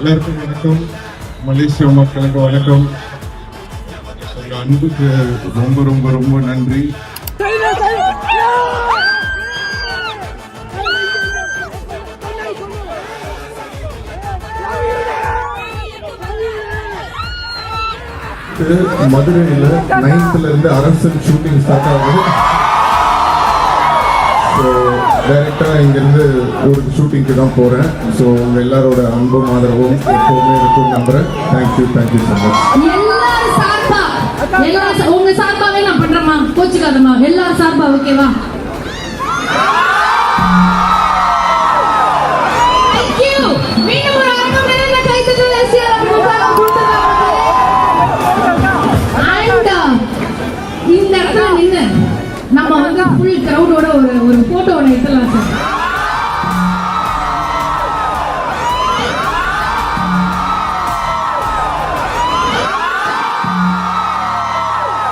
எல்லாருக்கும் வணக்கம். மலேசியா மக்களுக்கு வணக்கம். உங்க அன்புக்கு ரொம்ப ரொம்ப ரொம்ப நன்றி. மதுரையில் 9th இருந்து அரசன் ஷூட்டிங் ஸ்டார்ட் ஆகுது. ஸோ டைரக்டாக இங்கேருந்து ஒரு ஷூட்டிங்க்கு தான் போகிறேன். ஸோ உங்கள் எல்லாரோட அன்பும் ஆதரவும் எப்போவுமே இருக்கும் நம்புகிறேன். Thank you so much. உங்க சார்பாவே நான் பண்றேம்மா, கோச்சுக்காதம்மா, எல்லாரும் சார்பா ஓகேவா?